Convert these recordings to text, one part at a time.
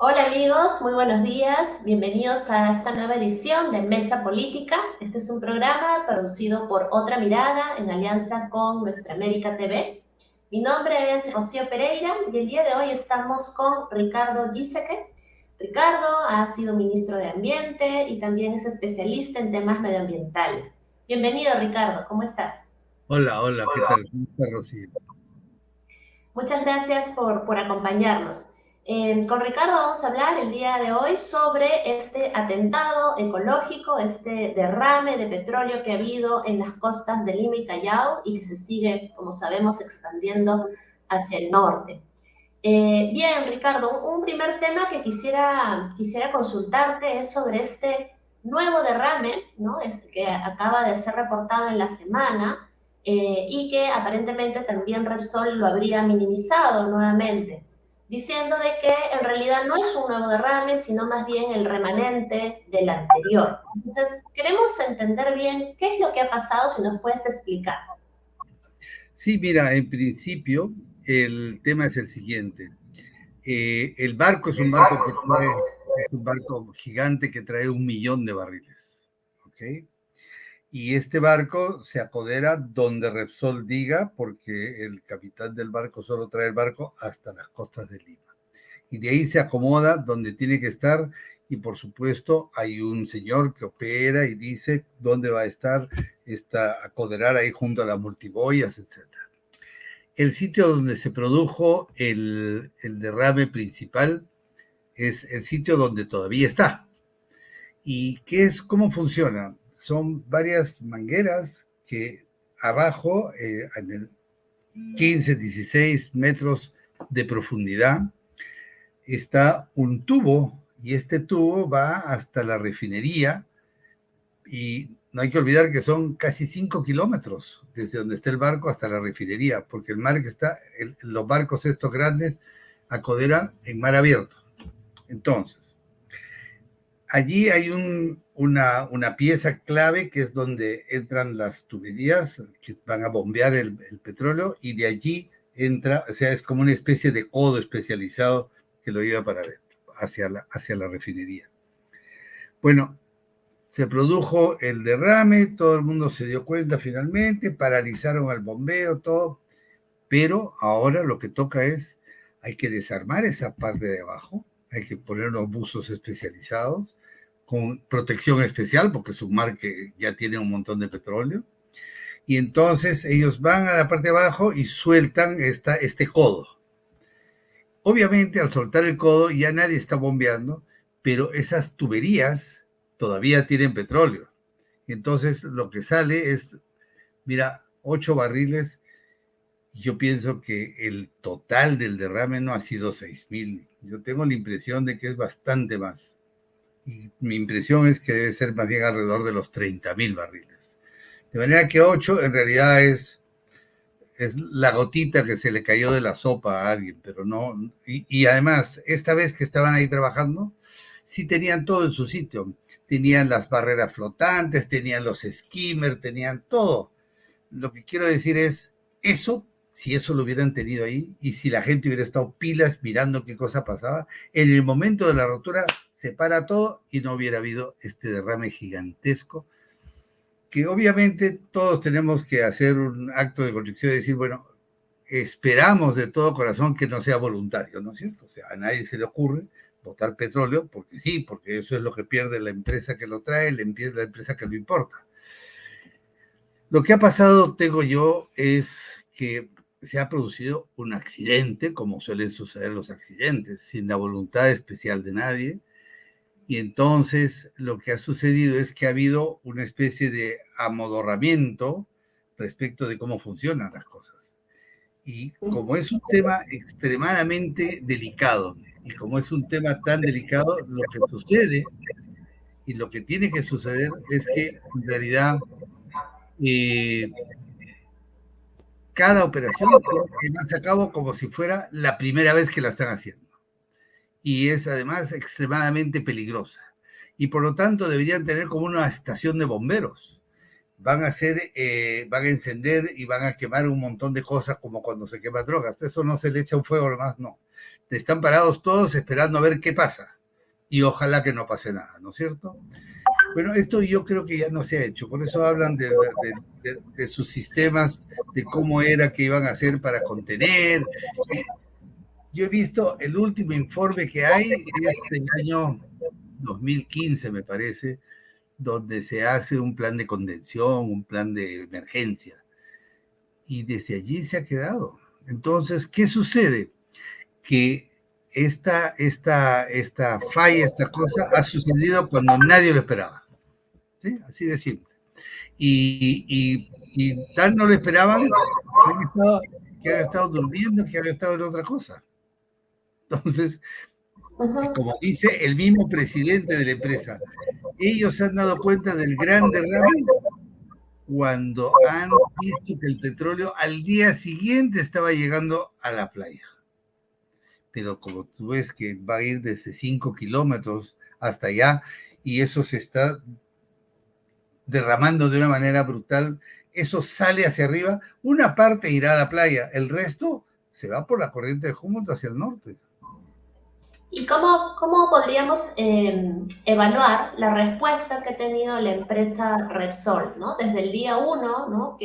Hola amigos, muy buenos días. Bienvenidos a esta nueva edición de Mesa Política. Este es un programa producido por Otra Mirada en alianza con Nuestra América TV. Mi nombre es Rocío Pereira y el día de hoy estamos con Ricardo Giesecke. Ricardo ha sido ministro de Ambiente y también es especialista en temas medioambientales. Bienvenido Ricardo, ¿cómo estás? Hola, hola, ¿qué tal? ¿Cómo está Rocío? Muchas gracias por acompañarnos. Con Ricardo vamos a hablar el día de hoy sobre este atentado ecológico, este derrame de petróleo que ha habido en las costas de Lima y Callao y que se sigue, como sabemos, expandiendo hacia el norte. Bien, Ricardo, un primer tema que quisiera consultarte es sobre este nuevo derrame, ¿no? Que acaba de ser reportado en la semana y que aparentemente también Repsol lo habría minimizado nuevamente, diciendo de que en realidad no es un nuevo derrame, sino más bien el remanente del anterior. Entonces, queremos entender bien qué es lo que ha pasado, si nos puedes explicar. Sí, mira, en principio el tema es el siguiente. El barco es un barco es un barco gigante que trae 1 millón de barriles, ¿ok? Y este barco se apodera donde Repsol diga, porque el capitán del barco solo trae el barco hasta las costas de Lima. Y de ahí se acomoda donde tiene que estar y por supuesto hay un señor que opera y dice dónde va a estar, está acoderar ahí junto a las multiboyas, etcétera. El sitio donde se produjo el derrame principal es el sitio donde todavía está. ¿Y qué es, cómo funciona? Son varias mangueras que abajo, en el 15, 16 metros de profundidad, está un tubo y este tubo va hasta la refinería y no hay que olvidar que son casi 5 kilómetros desde donde está el barco hasta la refinería, porque el mar que está, los barcos estos grandes acoderan en mar abierto. Entonces, allí hay una pieza clave que es donde entran las tuberías que van a bombear el petróleo y de allí entra, o sea, es como una especie de codo especializado que lo lleva para adentro, hacia la refinería. Bueno, se produjo el derrame, todo el mundo se dio cuenta finalmente, paralizaron al bombeo, todo, pero ahora lo que toca es, hay que desarmar esa parte de abajo, hay que poner unos buzos especializados, con protección especial, porque es un mar que ya tiene un montón de petróleo, y entonces ellos van a la parte de abajo y sueltan este codo. Obviamente al soltar el codo ya nadie está bombeando, pero esas tuberías todavía tienen petróleo. Entonces lo que sale es, mira, 8 barriles. Yo pienso que el total del derrame no ha sido 6.000. Yo tengo la impresión de que es bastante más. Y mi impresión es que debe ser más bien alrededor de los 30.000 barriles. De manera que 8 en realidad es la gotita que se le cayó de la sopa a alguien, pero no. Y además, esta vez que estaban ahí trabajando, sí tenían todo en su sitio. Tenían las barreras flotantes, tenían los skimmers, tenían todo. Lo que quiero decir es, eso, si eso lo hubieran tenido ahí y si la gente hubiera estado pilas mirando qué cosa pasaba, en el momento de la rotura se para todo y no hubiera habido este derrame gigantesco que obviamente todos tenemos que hacer un acto de contrición y decir, bueno, esperamos de todo corazón que no sea voluntario, ¿no es cierto? O sea, a nadie se le ocurre botar petróleo porque sí, porque eso es lo que pierde la empresa que lo trae, la empresa que lo importa. Lo que ha pasado, tengo yo, es que se ha producido un accidente, como suelen suceder los accidentes, sin la voluntad especial de nadie. Y entonces lo que ha sucedido es que ha habido una especie de amodorramiento respecto de cómo funcionan las cosas. Y como es un tema extremadamente delicado, y como es un tema tan delicado, lo que sucede y lo que tiene que suceder es que en realidad eh, cada operación tiene que llevarse a cabo como si fuera la primera vez que la están haciendo. Y es además extremadamente peligrosa. Y por lo tanto deberían tener como una estación de bomberos. Van a encender y van a quemar un montón de cosas como cuando se quema drogas. Eso no se le echa un fuego nomás, no. Están parados todos esperando a ver qué pasa. Y ojalá que no pase nada, ¿no es cierto? Bueno, esto yo creo que ya no se ha hecho. Por eso hablan de sus sistemas, de cómo era que iban a hacer para contener. Yo he visto el último informe que hay, es del año 2015, me parece, donde se hace un plan de contención, un plan de emergencia. Y desde allí se ha quedado. Entonces, ¿qué sucede? Que esta falla, esta cosa, ha sucedido cuando nadie lo esperaba. ¿Sí? Así de simple. Y tal no lo esperaban que han estado durmiendo, que han estado en otra cosa. Entonces, como dice el mismo presidente de la empresa, ellos se han dado cuenta del gran derrame cuando han visto que el petróleo al día siguiente estaba llegando a la playa. Pero como tú ves que va a ir desde 5 kilómetros hasta allá y eso se está derramando de una manera brutal, eso sale hacia arriba, una parte irá a la playa, el resto se va por la corriente de Humboldt hacia el norte. ¿Y cómo podríamos evaluar la respuesta que ha tenido la empresa Repsol, ¿no? Desde el día 1, ¿no?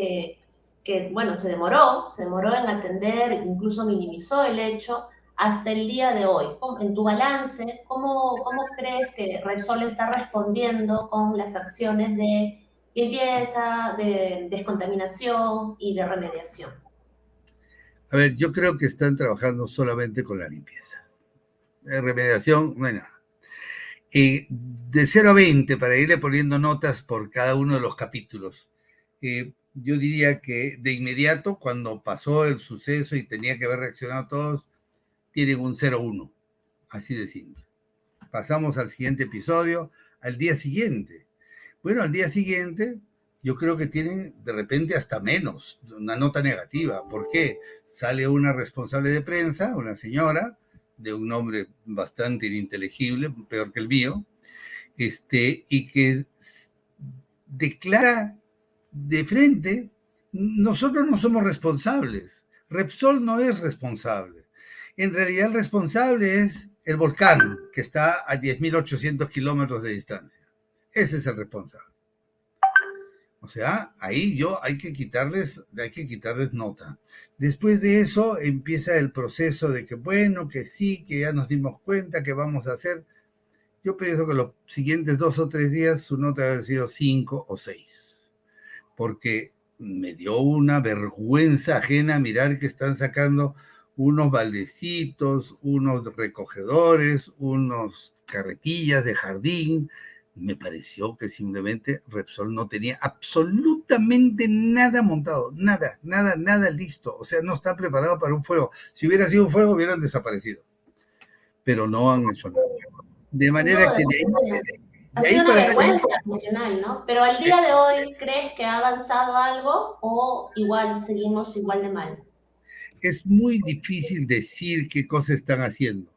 Bueno, se demoró en atender, incluso minimizó el hecho, hasta el día de hoy. En tu balance, ¿cómo crees que Repsol está respondiendo con las acciones de limpieza, de descontaminación y de remediación? A ver, yo creo que están trabajando solamente con la limpieza. De remediación, no hay nada. De 0 a 20, para irle poniendo notas por cada uno de los capítulos, yo diría que de inmediato, cuando pasó el suceso y tenía que haber reaccionado todos, tienen un 0-1, así de simple. Pasamos al siguiente episodio, al día siguiente. Bueno, al día siguiente yo creo que tienen de repente hasta menos, una nota negativa. ¿Por qué? Sale una responsable de prensa, una señora, de un nombre bastante ininteligible, peor que el mío, y que declara de frente, nosotros no somos responsables, Repsol no es responsable. En realidad el responsable es el volcán, que está a 10.800 kilómetros de distancia. Ese es el responsable. O sea, ahí hay que quitarles nota. Después de eso empieza el proceso de que bueno, que sí, que ya nos dimos cuenta, que vamos a hacer. Yo pienso que los siguientes 2 o 3 días su nota debe haber sido 5 o 6. Porque me dio una vergüenza ajena mirar que están sacando unos baldecitos, unos recogedores, unos carretillas de jardín. Me pareció que simplemente Repsol no tenía absolutamente nada montado, nada listo. O sea, no está preparado para un fuego. Si hubiera sido un fuego, hubieran desaparecido. Pero no han hecho nada. De manera que ha sido una vergüenza nacional, ¿no? Pero al día de hoy, ¿crees que ha avanzado algo o igual seguimos igual de mal? Es muy difícil decir qué cosas están haciendo.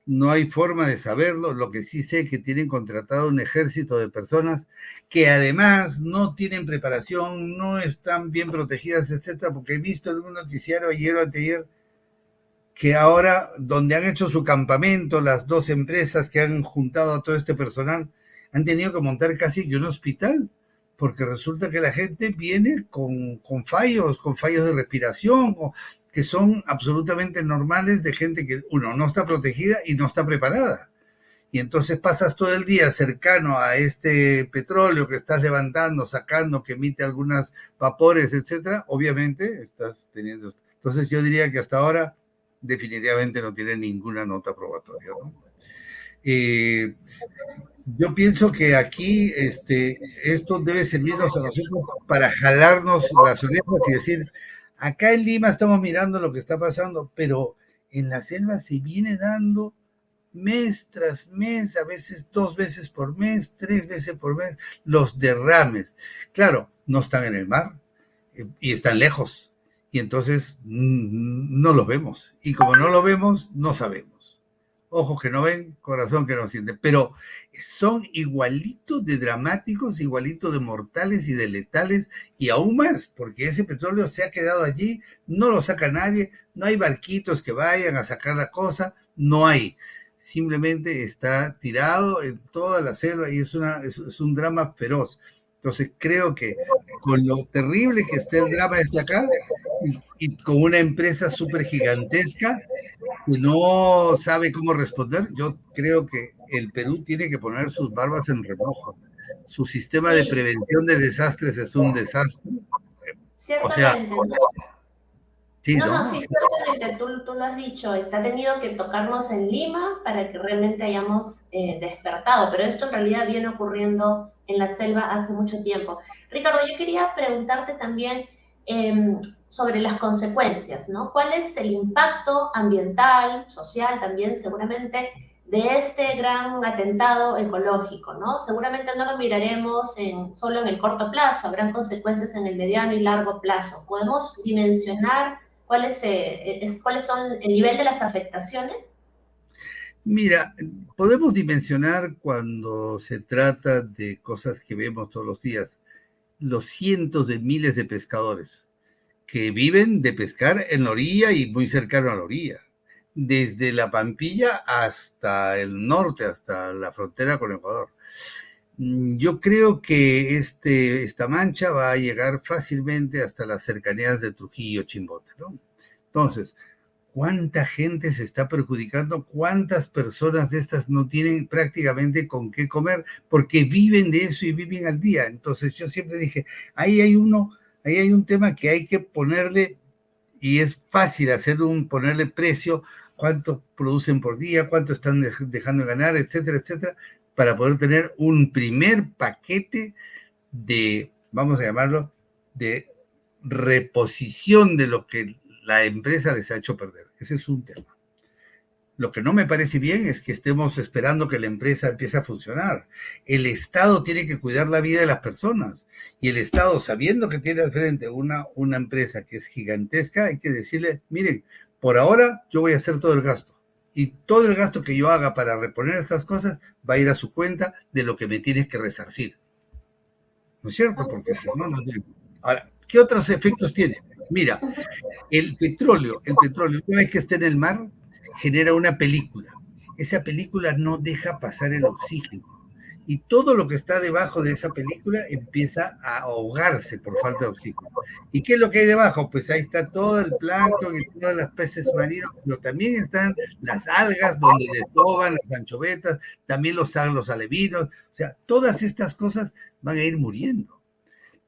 No hay forma de saberlo. Lo que sí sé es que tienen contratado un ejército de personas que además no tienen preparación, no están bien protegidas, etcétera, porque he visto en un noticiario ayer o anteayer que ahora, donde han hecho su campamento, las 2 empresas que han juntado a todo este personal, han tenido que montar casi que un hospital, porque resulta que la gente viene con fallos de respiración, que son absolutamente normales de gente que, uno, no está protegida y no está preparada. Y entonces pasas todo el día cercano a este petróleo que estás levantando, sacando, que emite algunos vapores, etcétera, obviamente estás teniendo. Entonces yo diría que hasta ahora definitivamente no tiene ninguna nota probatoria, ¿no? Yo pienso que aquí esto debe servirnos a nosotros para jalarnos las orejas y decir, acá en Lima estamos mirando lo que está pasando, pero en la selva se viene dando mes tras mes, a veces 2 veces por mes, 3 veces por mes, los derrames. Claro, no están en el mar y están lejos, y entonces no los vemos. Y como no lo vemos, no sabemos. Ojos que no ven, corazón que no siente. Pero son igualitos de dramáticos, igualitos de mortales y de letales, y aún más, porque ese petróleo se ha quedado allí, no lo saca nadie, no hay barquitos que vayan a sacar la cosa, no hay. Simplemente está tirado en toda la selva y es un drama feroz. Entonces creo que con lo terrible que está el drama desde acá y con una empresa súper gigantesca que no sabe cómo responder, yo creo que el Perú tiene que poner sus barbas en remojo. Su sistema de Sí, prevención de desastres es un desastre. O sea, ciertamente, ¿no? sí, No, no, ¿no? sí, ciertamente, tú lo has dicho, está tenido que tocarnos en Lima para que realmente hayamos despertado, pero esto en realidad viene ocurriendo en la selva hace mucho tiempo. Ricardo, yo quería preguntarte también sobre las consecuencias, ¿no? ¿Cuál es el impacto ambiental, social también, seguramente, de este gran atentado ecológico, ¿no? Seguramente no lo miraremos solo en el corto plazo, habrán consecuencias en el mediano y largo plazo. ¿Podemos dimensionar cuáles son el nivel de las afectaciones? Mira, podemos dimensionar cuando se trata de cosas que vemos todos los días, los cientos de miles de pescadores que viven de pescar en la orilla y muy cercano a la orilla, desde la Pampilla hasta el norte, hasta la frontera con Ecuador. Yo creo que esta mancha va a llegar fácilmente hasta las cercanías de Trujillo, Chimbote, ¿no? Entonces, ¿cuánta gente se está perjudicando? ¿Cuántas personas de estas no tienen prácticamente con qué comer? Porque viven de eso y viven al día. Entonces yo siempre dije, ahí hay ahí hay un tema que hay que ponerle, y es fácil ponerle precio, cuánto producen por día, cuánto están dejando de ganar, etcétera, etcétera, para poder tener un primer paquete de, vamos a llamarlo, de reposición de lo que la empresa les ha hecho perder. Ese es un tema. Lo que no me parece bien es que estemos esperando que la empresa empiece a funcionar. El Estado tiene que cuidar la vida de las personas. Y el Estado, sabiendo que tiene al frente una empresa que es gigantesca, hay que decirle, miren, por ahora yo voy a hacer todo el gasto. Y todo el gasto que yo haga para reponer estas cosas va a ir a su cuenta de lo que me tienes que resarcir. ¿No es cierto? Porque si no, no tiene. Ahora, ¿qué otros efectos tiene? Mira, el petróleo, una vez que está en el mar, genera una película. Esa película no deja pasar el oxígeno. Y todo lo que está debajo de esa película empieza a ahogarse por falta de oxígeno. ¿Y qué es lo que hay debajo? Pues ahí está todo el plancton y todas las peces marinos, pero también están las algas donde desoban las anchovetas, también los alevinos, o sea, todas estas cosas van a ir muriendo.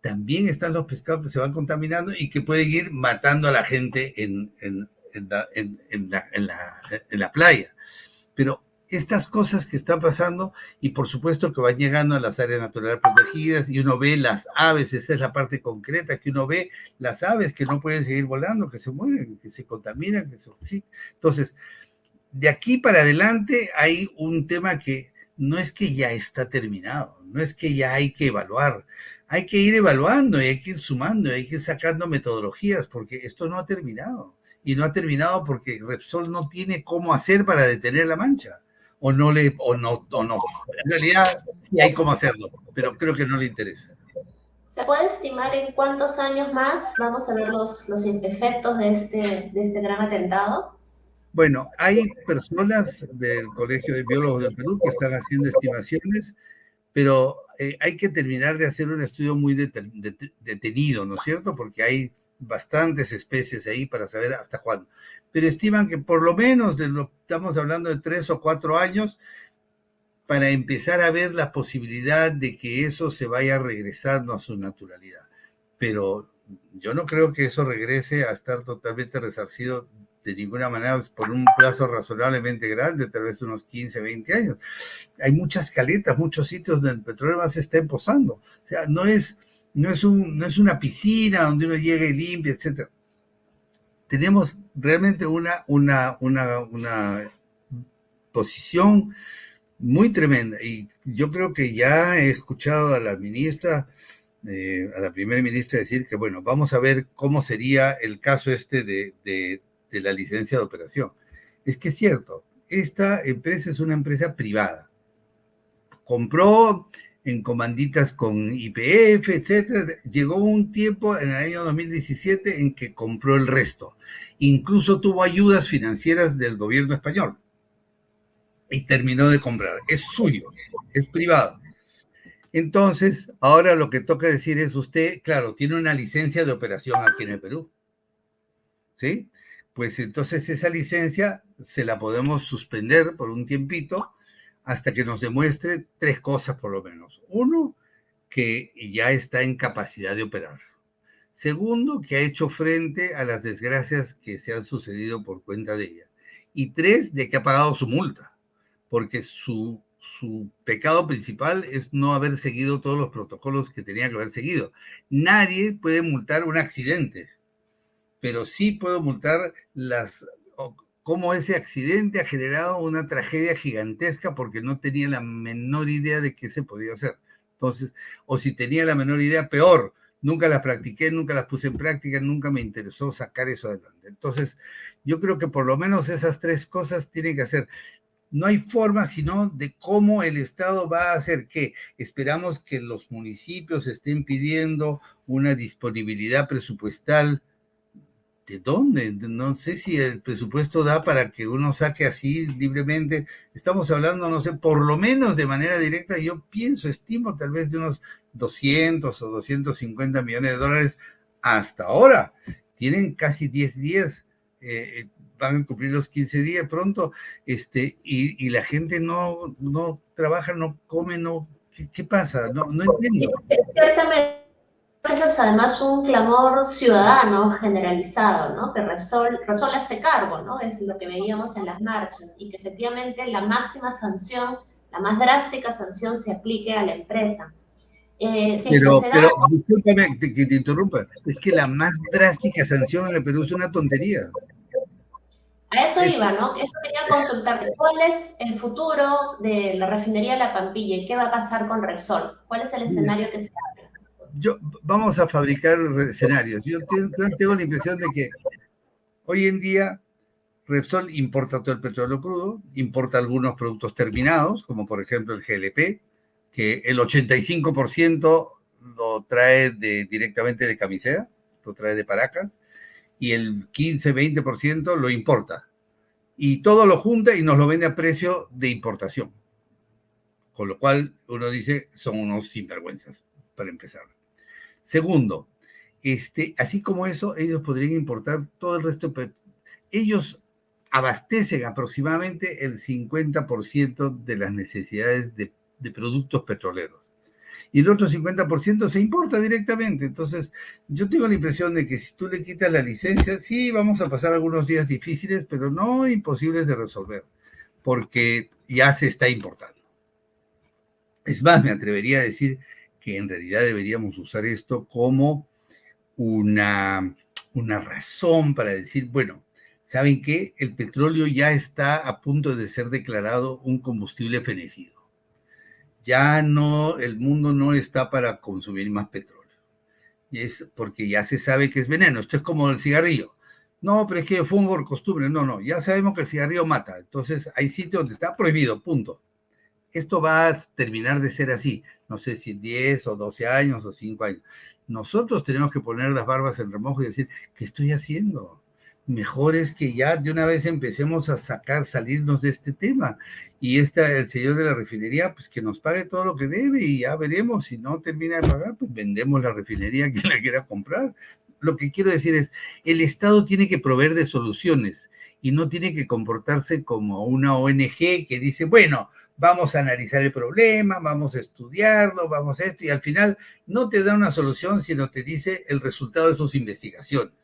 También están los pescados que se van contaminando y que pueden ir matando a la gente en la playa. Pero estas cosas que están pasando, y por supuesto que van llegando a las áreas naturales protegidas, y uno ve las aves, esa es la parte concreta, que uno ve las aves que no pueden seguir volando, que se mueren, que se contaminan, que se oxidan. Entonces, de aquí para adelante hay un tema que no es que ya está terminado, no es que ya hay que evaluar, hay que ir evaluando y hay que ir sumando y hay que ir sacando metodologías porque esto no ha terminado. Y no ha terminado porque Repsol no tiene cómo hacer para detener la mancha. O no. En realidad sí hay cómo hacerlo, pero creo que no le interesa. ¿Se puede estimar en cuántos años más vamos a ver los efectos de este gran atentado? Bueno, hay personas del Colegio de Biólogos del Perú que están haciendo estimaciones, pero hay que terminar de hacer un estudio muy detenido, ¿no es cierto? Porque hay bastantes especies ahí para saber hasta cuándo. Pero estiman que por lo menos estamos hablando de 3 o 4 años para empezar a ver la posibilidad de que eso se vaya regresando a su naturalidad. Pero yo no creo que eso regrese a estar totalmente resarcido de ninguna manera por un plazo razonablemente grande, tal vez unos 15, 20 años. Hay muchas caletas, muchos sitios donde el petróleo más se está empozando. O sea, no es una piscina donde uno llega y limpia, etc. Tenemos realmente una posición muy tremenda. Y yo creo que ya he escuchado a la ministra, a la primera ministra decir que, bueno, vamos a ver cómo sería el caso de la licencia de operación. Es que es cierto, esta empresa es una empresa privada. Compró en comanditas con YPF, etcétera. Llegó un tiempo en el año 2017 en que compró el resto. Incluso tuvo ayudas financieras del gobierno español. y terminó de comprar. Es suyo, es privado. Entonces, ahora lo que toca decir es usted, claro, tiene una licencia de operación aquí en el Perú, ¿sí? Pues entonces esa licencia se la podemos suspender por un tiempito hasta que nos demuestre tres cosas por lo menos. Uno, que ya está en capacidad de operar. Segundo, que ha hecho frente a las desgracias que se han sucedido por cuenta de ella. Y tres, de que ha pagado su multa, porque su pecado principal es no haber seguido todos los protocolos que tenía que haber seguido. Nadie puede multar un accidente, pero sí puedo multar cómo ese accidente ha generado una tragedia gigantesca porque no tenía la menor idea de qué se podía hacer. Entonces, o si tenía la menor idea, peor, nunca las practiqué, nunca las puse en práctica, nunca me interesó sacar eso adelante. Entonces, yo creo que por lo menos esas tres cosas tienen que hacer. No hay forma sino de cómo el Estado va a hacer que esperamos que los municipios estén pidiendo una disponibilidad presupuestal. ¿De dónde? No sé si el presupuesto da para que uno saque así libremente. Estamos hablando, no sé, por lo menos de manera directa, yo pienso, estimo tal vez de unos 200 o 250 millones de dólares hasta ahora. Tienen casi 10 días, van a cumplir los 15 días pronto, y la gente no trabaja, no come, no. ¿Qué pasa? No Sí, entiendo. ciertamente. Ese es además un clamor ciudadano generalizado, ¿no? Que Repsol hace cargo, ¿no? Es lo que veíamos en las marchas y que efectivamente la máxima sanción, la más drástica sanción se aplique a la empresa. Si es que se da. Pero discúlpame que te interrumpa, es que la más drástica sanción en el Perú es una tontería. A eso Es, iba, ¿no? Eso quería consultarte. ¿Cuál es el futuro de la refinería La Pampilla y qué va a pasar con Repsol? ¿Cuál es el mira, escenario que se abre? vamos a fabricar escenarios. Yo tengo la impresión de que hoy en día Repsol importa todo el petróleo crudo, importa algunos productos terminados, como por ejemplo el GLP, que el 85% lo trae directamente de Camisea, lo trae de Paracas, y el 15-20% lo importa. Y todo lo junta y nos lo vende a precio de importación. Con lo cual uno dice, son unos sinvergüenzas, para empezar. Segundo, así como eso, ellos podrían importar todo el resto. Ellos abastecen aproximadamente el 50% de las necesidades de productos petroleros. Y el otro 50% se importa directamente. Entonces, yo tengo la impresión de que si tú le quitas la licencia, sí, vamos a pasar algunos días difíciles, pero no imposibles de resolver, porque ya se está importando. Es más, me atrevería a decir que en realidad deberíamos usar esto como una razón para decir, bueno, ¿saben qué? El petróleo ya está a punto de ser declarado un combustible fenecido. Ya no, el mundo no está para consumir más petróleo. Y es porque ya se sabe que es veneno. Esto es como el cigarrillo. No, pero es que fue por costumbre. No, no, ya sabemos que el cigarrillo mata. Entonces hay sitios donde está prohibido, punto. Esto va a terminar de ser así. No sé si 10 o 12 años o 5 años. Nosotros tenemos que poner las barbas en remojo y decir, ¿qué estoy haciendo? Mejor es que ya de una vez empecemos a salirnos de este tema. Y el señor de la refinería, pues que nos pague todo lo que debe y ya veremos. Si no termina de pagar, pues vendemos la refinería a quien la quiera comprar. Lo que quiero decir es, el Estado tiene que proveer de soluciones y no tiene que comportarse como una ONG que dice, bueno, vamos a analizar el problema, vamos a estudiarlo, vamos a esto, y al final no te da una solución, sino te dice el resultado de sus investigaciones,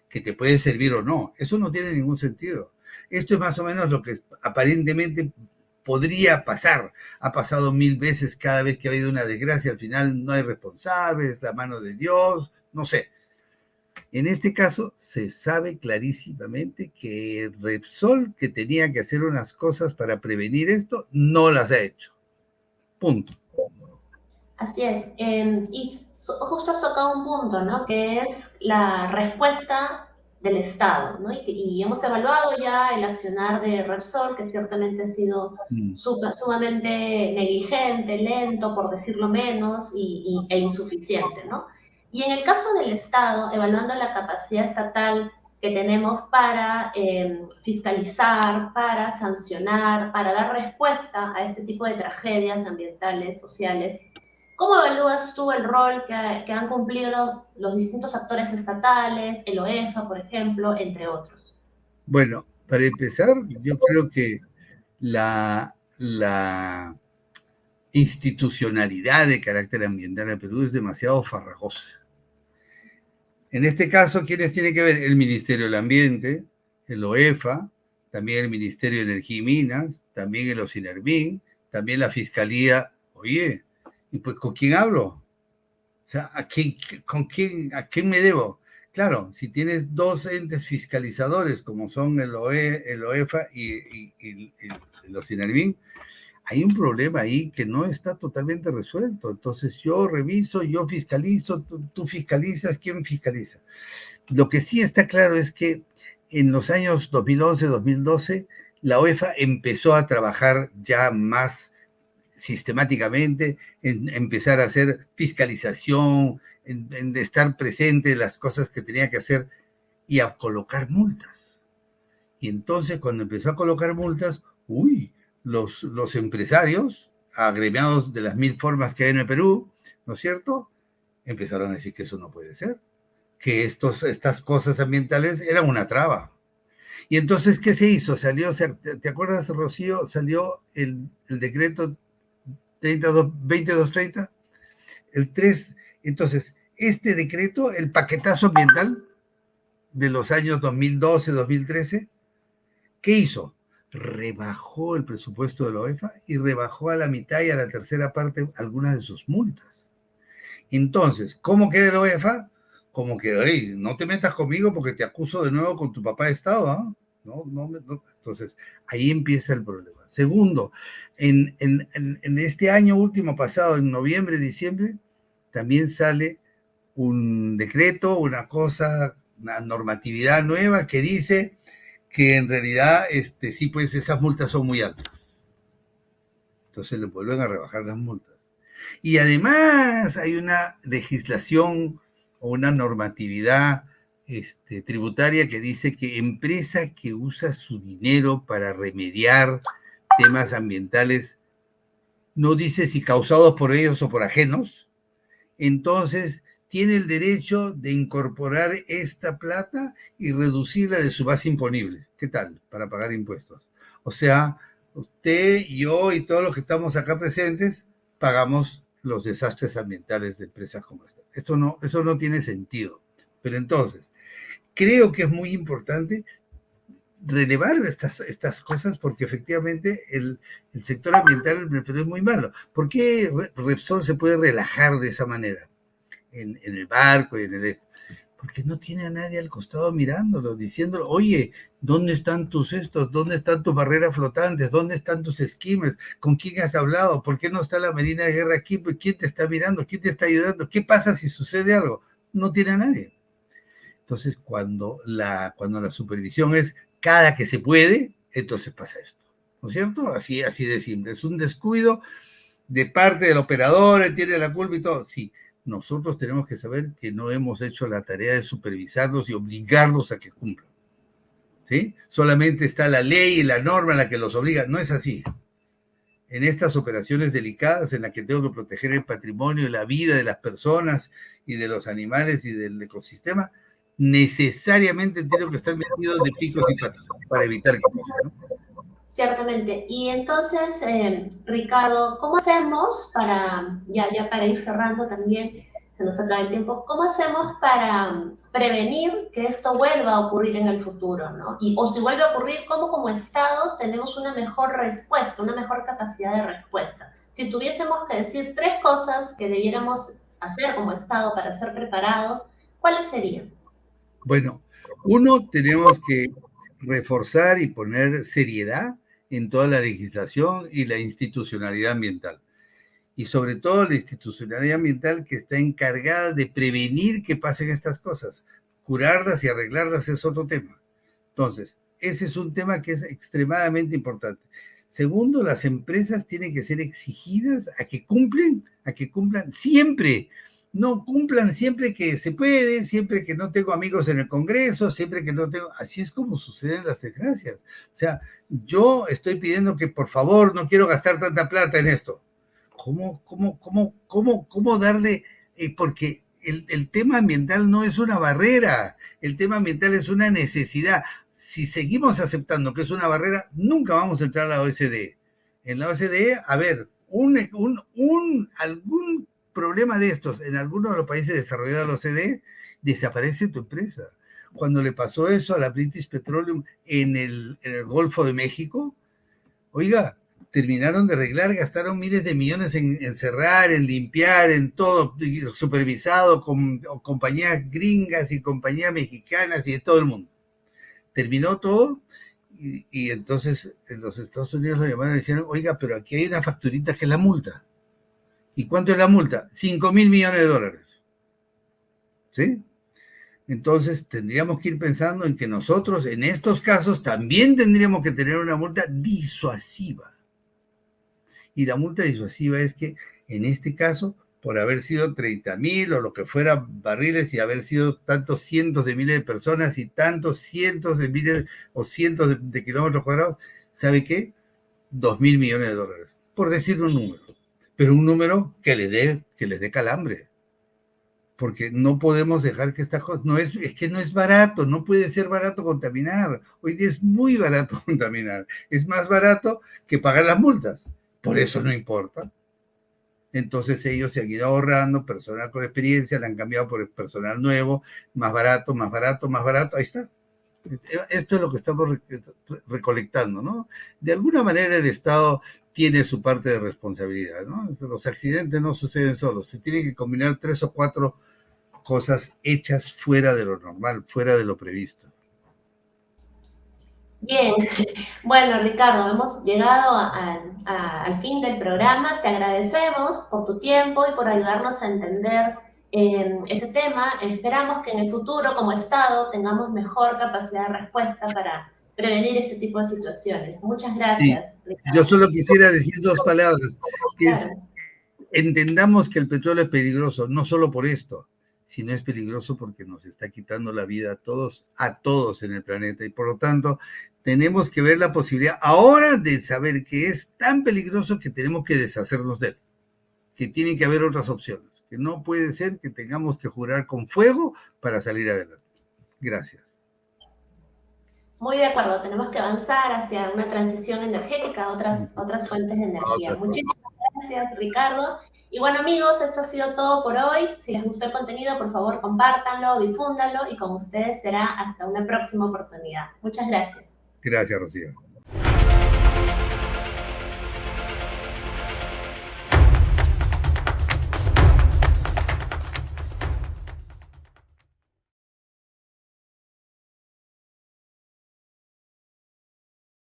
que te puede servir o no. Eso no tiene ningún sentido. Esto es más o menos lo que aparentemente podría pasar. Ha pasado 1000 veces cada vez que ha habido una desgracia, al final no hay responsables, la mano de Dios, no sé. En este caso, se sabe clarísimamente que Repsol, que tenía que hacer unas cosas para prevenir esto, no las ha hecho. Punto. Así es. Y justo has tocado un punto, ¿no? Que es la respuesta del Estado, ¿no? Y hemos evaluado ya el accionar de Repsol, que ciertamente ha sido sumamente negligente, lento, por decirlo menos, e insuficiente, ¿no? Y en el caso del Estado, evaluando la capacidad estatal, que tenemos para fiscalizar, para sancionar, para dar respuesta a este tipo de tragedias ambientales, sociales. ¿Cómo evalúas tú el rol que han cumplido los distintos actores estatales, el OEFA, por ejemplo, entre otros? Bueno, para empezar, yo creo que la institucionalidad de carácter ambiental en Perú es demasiado farragosa. En este caso, ¿quiénes tienen que ver? El Ministerio del Ambiente, el OEFA, también el Ministerio de Energía y Minas, también el OSINERMIN, también la Fiscalía. Oye, ¿y pues con quién hablo? O sea, ¿a quién me debo? Claro, si tienes dos entes fiscalizadores como son el OEFA y el OSINERMIN, hay un problema ahí que no está totalmente resuelto. Entonces yo reviso, yo fiscalizo, tú fiscalizas, ¿quién fiscaliza? Lo que sí está claro es que en los años 2011, 2012, la OEFA empezó a trabajar ya más sistemáticamente, en empezar a hacer fiscalización, en estar presente en las cosas que tenía que hacer y a colocar multas. Y entonces cuando empezó a colocar multas, los empresarios, agremiados de las 1000 formas que hay en el Perú, ¿no es cierto? Empezaron a decir que eso no puede ser, que estas cosas ambientales eran una traba. Y entonces, ¿qué se hizo? ¿Te acuerdas, Rocío? Salió el decreto 2230, el 3. Entonces, este decreto, el paquetazo ambiental de los años 2012, 2013, ¿qué hizo? Rebajó el presupuesto de la OEFA y rebajó a la mitad y a la tercera parte algunas de sus multas. Entonces, ¿cómo queda la OEFA? Como que, hey, no te metas conmigo porque te acuso de nuevo con tu papá de Estado, ¿ah? No. Entonces, ahí empieza el problema. Segundo, en este año último pasado, en noviembre, diciembre, también sale un decreto, una normatividad nueva que dice que en realidad, sí, pues esas multas son muy altas. Entonces le vuelven a rebajar las multas. Y además hay una legislación o una normatividad tributaria que dice que empresa que usa su dinero para remediar temas ambientales, no dice si causados por ellos o por ajenos, entonces tiene el derecho de incorporar esta plata y reducirla de su base imponible. ¿Qué tal? Para pagar impuestos. O sea, usted, yo y todos los que estamos acá presentes pagamos los desastres ambientales de empresas como esta. Eso no tiene sentido. Pero entonces, creo que es muy importante relevar estas cosas porque efectivamente el sector ambiental es muy malo. ¿Por qué Repsol se puede relajar de esa manera en el barco y en el... Porque no tiene a nadie al costado mirándolo, diciéndolo, oye, ¿dónde están ¿Dónde están tus barreras flotantes? ¿Dónde están tus skimmers? ¿Con quién has hablado? ¿Por qué no está la Marina de Guerra aquí? ¿Quién te está mirando? ¿Quién te está ayudando? ¿Qué pasa si sucede algo? No tiene a nadie. Entonces, cuando la supervisión es cada que se puede, entonces pasa esto, ¿no es cierto? Así de simple. Es un descuido de parte del operador, él tiene la culpa y todo. Sí, nosotros tenemos que saber que no hemos hecho la tarea de supervisarlos y obligarlos a que cumplan. ¿Sí? Solamente está la ley y la norma en la que los obliga. No es así. En estas operaciones delicadas en las que tengo que proteger el patrimonio y la vida de las personas y de los animales y del ecosistema, necesariamente tengo que estar metido de picos y patas para evitar que pase, ¿no? Ciertamente. Y entonces, Ricardo, ¿cómo hacemos para, ya para ir cerrando también, se nos acaba el tiempo, ¿cómo hacemos para prevenir que esto vuelva a ocurrir en el futuro, ¿no? O si vuelve a ocurrir, ¿cómo como Estado tenemos una mejor respuesta, una mejor capacidad de respuesta? Si tuviésemos que decir 3 cosas que debiéramos hacer como Estado para ser preparados, ¿cuáles serían? Bueno, uno, tenemos que reforzar y poner seriedad en toda la legislación y la institucionalidad ambiental. Y sobre todo la institucionalidad ambiental que está encargada de prevenir que pasen estas cosas. Curarlas y arreglarlas es otro tema. Entonces, ese es un tema que es extremadamente importante. Segundo, las empresas tienen que ser exigidas a que cumplan siempre no cumplan siempre que se puede, siempre que no tengo amigos en el Congreso, siempre que no tengo... Así es como suceden las desgracias. O sea, yo estoy pidiendo que por favor no quiero gastar tanta plata en esto. ¿Cómo darle? Porque el tema ambiental no es una barrera, el tema ambiental es una necesidad. Si seguimos aceptando que es una barrera, nunca vamos a entrar a la OSDE. En la OSDE, a ver, algún problema de estos en alguno de los países desarrollados de la OCDE, desaparece tu empresa. Cuando le pasó eso a la British Petroleum en el Golfo de México, oiga, terminaron de arreglar, gastaron miles de millones en cerrar, en limpiar, en todo, supervisado con compañías gringas y compañías mexicanas y de todo el mundo. Terminó todo y entonces en los Estados Unidos lo llamaron y dijeron, oiga, pero aquí hay una facturita que es la multa. ¿Y cuánto es la multa? 5.000 millones de dólares. ¿Sí? Entonces tendríamos que ir pensando en que nosotros en estos casos también tendríamos que tener una multa disuasiva. Y la multa disuasiva es que en este caso, por haber sido 30.000 o lo que fuera barriles y haber sido tantos cientos de miles de personas y tantos cientos de miles o cientos de kilómetros cuadrados, ¿sabe qué? 2.000 millones de dólares, por decir un número. Pero un número que les dé calambre. Porque no podemos dejar que esta cosa, es que no es barato, no puede ser barato contaminar. Hoy día es muy barato contaminar. Es más barato que pagar las multas. Por eso no importa. Entonces ellos se han ido ahorrando personal con experiencia, le han cambiado por personal nuevo, más barato, más barato, más barato. Ahí está. Esto es lo que estamos recolectando, ¿no? De alguna manera el Estado tiene su parte de responsabilidad, ¿no? Los accidentes no suceden solos, se tienen que combinar 3 o 4 cosas hechas fuera de lo normal, fuera de lo previsto. Bien, bueno Ricardo, hemos llegado al fin del programa. Te agradecemos por tu tiempo y por ayudarnos a entender ese tema. Esperamos que en el futuro, como Estado, tengamos mejor capacidad de respuesta para prevenir ese tipo de situaciones. Muchas gracias, Sí, Ricardo. yo solo quisiera decir 2 palabras, que es, Claro. entendamos que el petróleo es peligroso, no solo por esto, sino es peligroso porque nos está quitando la vida a todos en el planeta, y por lo tanto tenemos que ver la posibilidad ahora de saber que es tan peligroso que tenemos que deshacernos de él, que tiene que haber otras opciones, que no puede ser que tengamos que jurar con fuego para salir adelante. Gracias. Muy de acuerdo, tenemos que avanzar hacia una transición energética a otras fuentes de energía. Otra cosa. Muchísimas gracias, Ricardo. Y bueno, amigos, esto ha sido todo por hoy. Si les gustó el contenido, por favor, compártanlo, difúndanlo y con ustedes será hasta una próxima oportunidad. Muchas gracias. Gracias, Rocío.